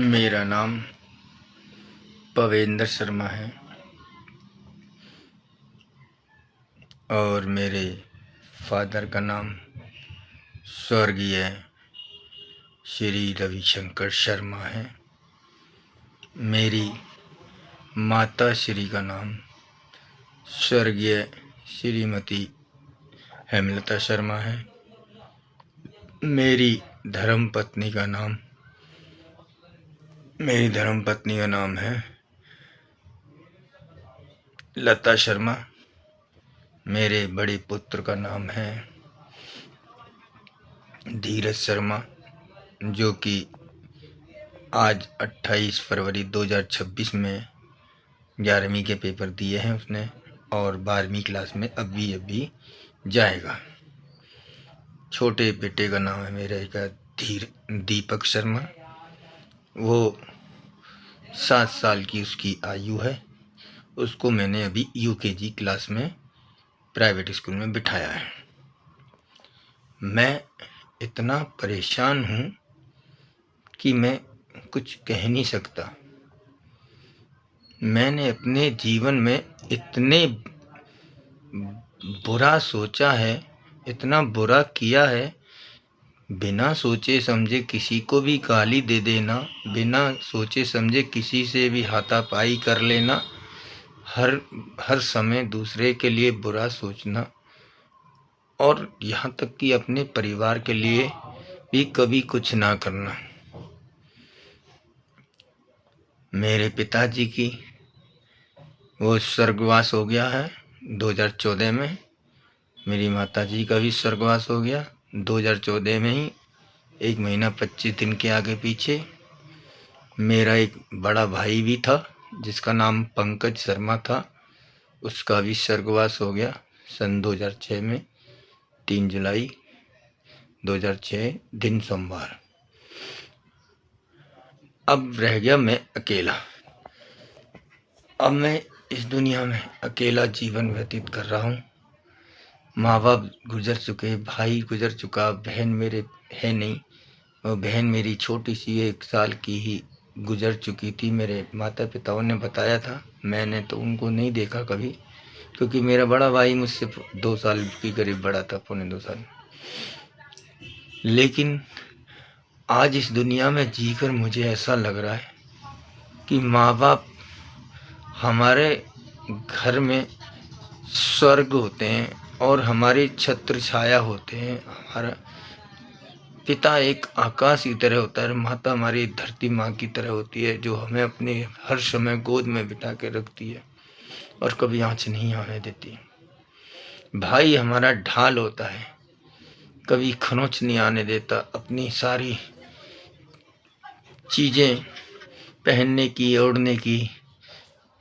मेरा नाम पवेंद्र शर्मा है और मेरे फादर का नाम स्वर्गीय श्री रविशंकर शर्मा है। मेरी माता श्री का नाम स्वर्गीय श्रीमती हेमलता शर्मा है। मेरी धर्मपत्नी का नाम है लता शर्मा। मेरे बड़े पुत्र का नाम है धीरज शर्मा, जो कि आज 28 फरवरी 2026 में 11वीं के पेपर दिए हैं उसने, और 12वीं क्लास में अभी जाएगा। छोटे बेटे का नाम है मेरे का दीपक शर्मा। वो 7 साल की उसकी आयु है। उसको मैंने अभी यूकेजी क्लास में प्राइवेट स्कूल में बिठाया है। मैं इतना परेशान हूँ कि मैं कुछ कह नहीं सकता। मैंने अपने जीवन में इतने बुरा सोचा है, इतना बुरा किया है, बिना सोचे समझे किसी को भी गाली दे देना, बिना सोचे समझे किसी से भी हाथापाई कर लेना, हर समय दूसरे के लिए बुरा सोचना, और यहाँ तक कि अपने परिवार के लिए भी कभी कुछ ना करना। मेरे पिताजी की वो स्वर्गवास हो गया है 2014 में। मेरी माताजी का भी स्वर्गवास हो गया 2014 में ही, 1 महीना 25 दिन के आगे पीछे। मेरा एक बड़ा भाई भी था जिसका नाम पंकज शर्मा था, उसका भी स्वर्गवास हो गया सन 2006 में, 3 जुलाई 2006 दिन सोमवार। अब रह गया मैं अकेला। अब मैं इस दुनिया में अकेला जीवन व्यतीत कर रहा हूँ। माँ बाप गुजर चुके, भाई गुजर चुका, बहन मेरे है नहीं। और बहन मेरी छोटी सी 1 साल की ही गुजर चुकी थी। मेरे माता पिताओं ने बताया था, मैंने तो उनको नहीं देखा कभी, क्योंकि मेरा बड़ा भाई मुझसे 2 साल के करीब बड़ा था, पौने 2 साल। लेकिन आज इस दुनिया में जीकर मुझे ऐसा लग रहा है कि माँ बाप हमारे घर में स्वर्ग होते हैं और हमारी छत्र छाया होते हैं। हमारा पिता एक आकाश की तरह होता है, माता हमारी धरती माँ की तरह होती है, जो हमें अपने हर समय गोद में बिठा के रखती है और कभी आँच नहीं आने देती। भाई हमारा ढाल होता है, कभी खरोंच नहीं आने देता। अपनी सारी चीज़ें पहनने की, ओढ़ने की,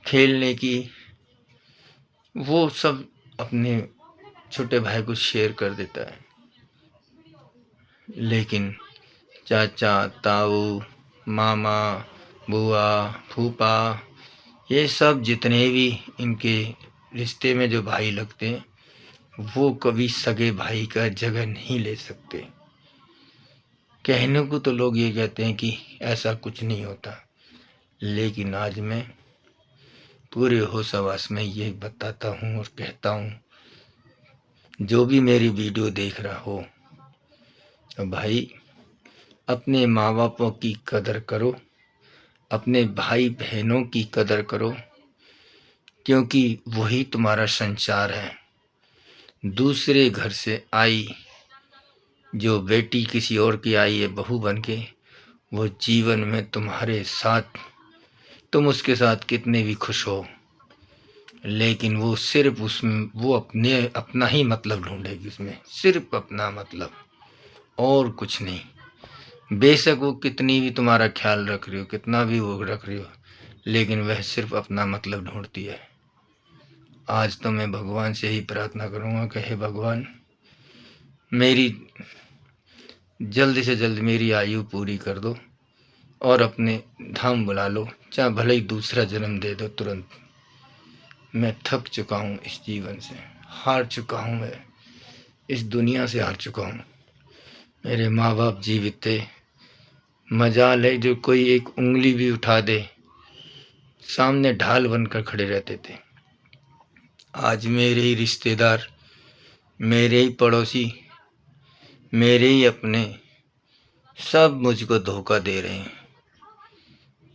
खेलने की, वो सब अपने छोटे भाई को शेयर कर देता है। लेकिन चाचा, ताऊ, मामा, बुआ, फूफा, ये सब जितने भी इनके रिश्ते में जो भाई लगते हैं, वो कभी सगे भाई का जगह नहीं ले सकते। कहने को तो लोग ये कहते हैं कि ऐसा कुछ नहीं होता, लेकिन आज मैं पूरे होश हवास में ये बताता हूँ और कहता हूँ, जो भी मेरी वीडियो देख रहा हो, तो भाई अपने माँ बापों की कदर करो, अपने भाई बहनों की कदर करो, क्योंकि वही तुम्हारा संसार है। दूसरे घर से आई जो बेटी किसी और की आई है बहू बन के, वो जीवन में तुम्हारे साथ, तुम उसके साथ कितने भी खुश हो, लेकिन वो सिर्फ उसमें वो अपना ही मतलब ढूंढेगी, उसमें सिर्फ अपना मतलब और कुछ नहीं। बेशक वो कितनी भी तुम्हारा ख्याल रख रही हो, कितना भी वो रख रही हो, लेकिन वह सिर्फ अपना मतलब ढूंढती है। आज तो मैं भगवान से ही प्रार्थना करूँगा कि हे भगवान, मेरी जल्द से जल्द मेरी आयु पूरी कर दो और अपने धाम बुला लो, चाहे भले ही दूसरा जन्म दे दो तुरंत। मैं थक चुका हूँ इस जीवन से, हार चुका हूँ, मैं इस दुनिया से हार चुका हूँ। मेरे माँ बाप जीवित थे, मजाल है जो कोई एक उंगली भी उठा दे, सामने ढाल बनकर खड़े रहते थे। आज मेरे ही रिश्तेदार, मेरे ही पड़ोसी, मेरे ही अपने सब मुझको धोखा दे रहे हैं।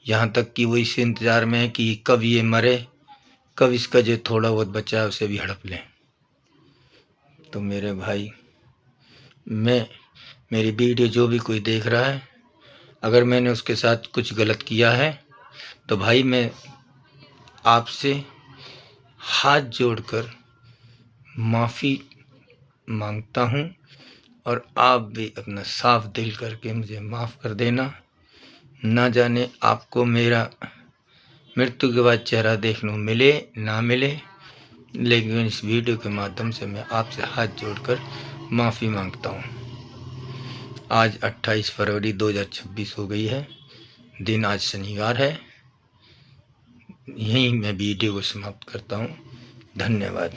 यहाँ तक कि वो इस इंतज़ार में है कि कब ये मरे, कब इसका जो थोड़ा बहुत बचा है उसे भी हड़प लें। तो मेरे भाई, मेरी वीडियो जो भी कोई देख रहा है, अगर मैंने उसके साथ कुछ गलत किया है तो भाई मैं आपसे हाथ जोड़कर माफ़ी मांगता हूँ, और आप भी अपना साफ दिल करके मुझे माफ़ कर देना। ना जाने आपको मेरा मृत्यु के बाद चेहरा देखने को मिले ना मिले, लेकिन इस वीडियो के माध्यम से मैं आपसे हाथ जोड़कर माफ़ी मांगता हूँ। आज 28 फरवरी 2026 हो गई है, दिन आज शनिवार है। यहीं मैं वीडियो को समाप्त करता हूँ। धन्यवाद।